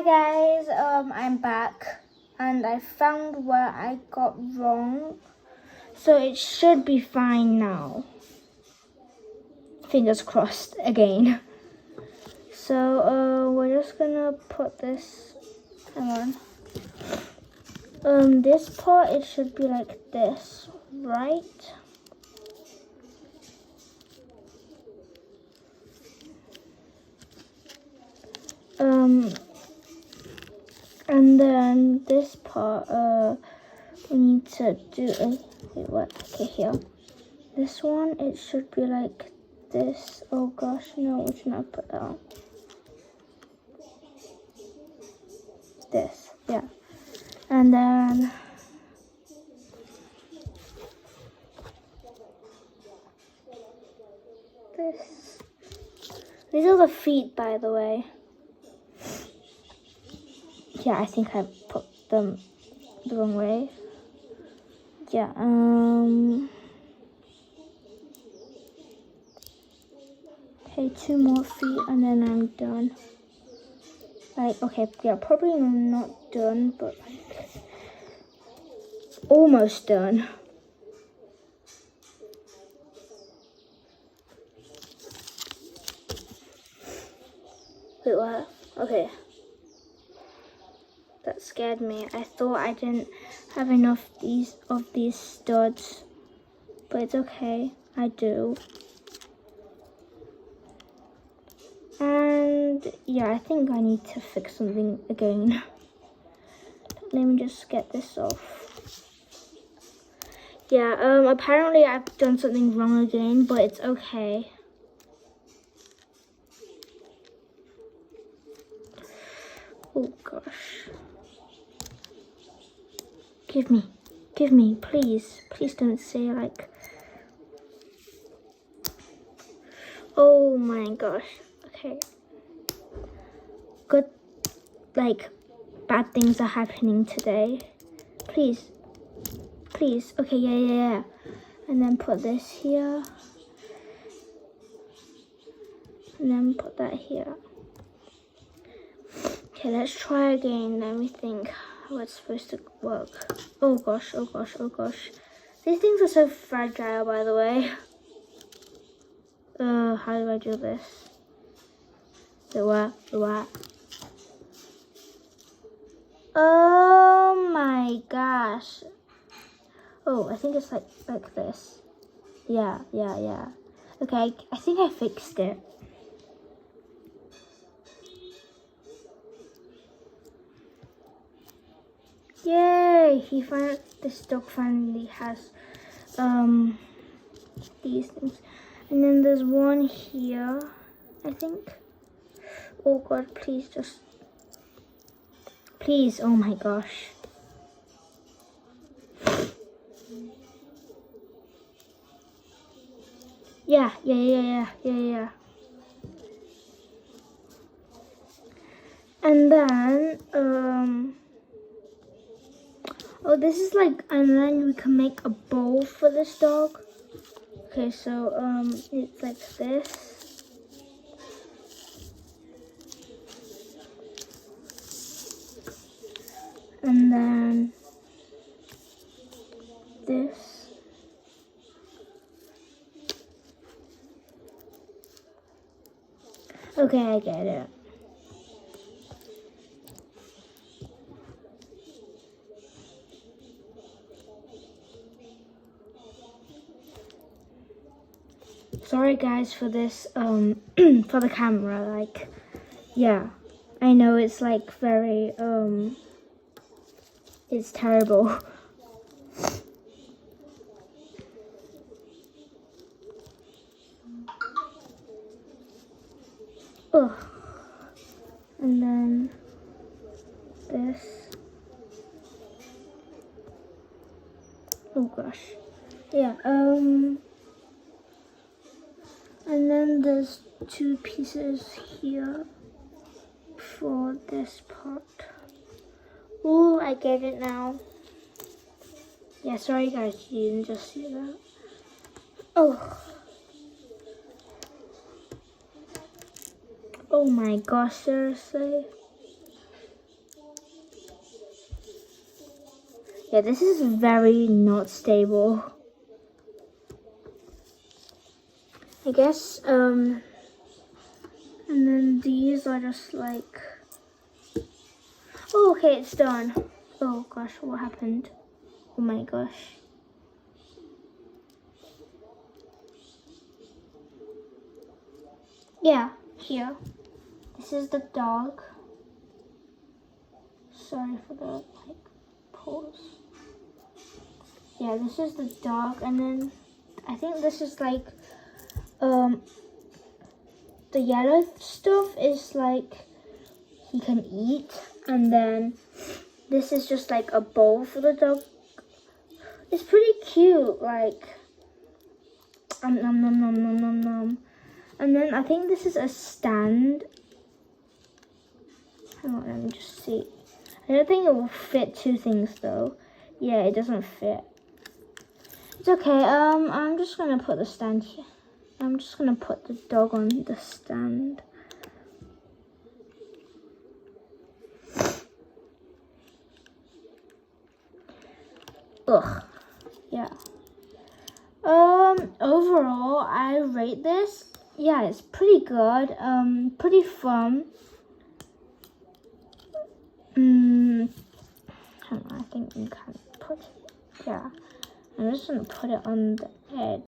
guys, I'm back and I found where I got wrong, so it should be fine now. Fingers crossed again. So we're just gonna put this, hang on. This part, it should be like this, right? And then this part, we need to do wait, what? Okay, here. This one, it should be like this. Oh gosh, no, we should not put that on. This, yeah. And then this. These are the feet, by the way. Yeah, I think I put them the wrong way. Yeah, okay, 2 more feet and then I'm done. Like, okay, yeah, probably not done, but like, almost done. Wait, what? Okay. That scared me. I thought I didn't have enough of these studs, but it's okay. I do. And yeah, I think I need to fix something again. Let me just get this off. Yeah, apparently I've done something wrong again, but it's okay. Oh gosh. Give me, please. Please don't say like, oh my gosh. Okay. Good, like, bad things are happening today. Please. Please. Okay, yeah. And then put this here. And then put that here. Okay, let's try again. Let me think how it's supposed to work. Oh gosh. These things are so fragile, by the way. How do I do this? The what? Oh my gosh. Oh, I think it's like this. Yeah. Okay, I think I fixed it. Yay! This dog finally has these things. And then there's one here, I think. Oh god, please. Oh my gosh. Yeah. And then, oh, this is like, and then we can make a bowl for this dog. Okay, so, it's like this. And then this. Okay, I get it. Sorry guys for this, for the camera, like, yeah, I know it's like very, it's terrible. Ugh. And then this. Oh gosh. Yeah, and then there's 2 pieces here for this part. Oh, I get it now. Yeah, sorry guys, you didn't just see that. Oh. Oh my gosh, seriously? Yeah, this is very not stable. I guess, and then these are just like, oh, okay, it's done. Oh gosh, what happened? Oh my gosh. Yeah, here. This is the dog. Sorry for the like pause. Yeah, this is the dog, and then I think this is like the yellow stuff is like he can eat, and then this is just like a bowl for the dog. It's pretty cute, like nom nom nom nom nom nom. And then I think this is a stand. Hang on, let me just see. I don't think it will fit two things though. Yeah, it doesn't fit. It's okay. I'm just gonna put the stand here. I'm just gonna put the dog on the stand. Ugh. Yeah. Overall, I rate this. Yeah, it's pretty good. Pretty fun. Hang on, I think you can put it. Yeah. I'm just gonna put it on the edge.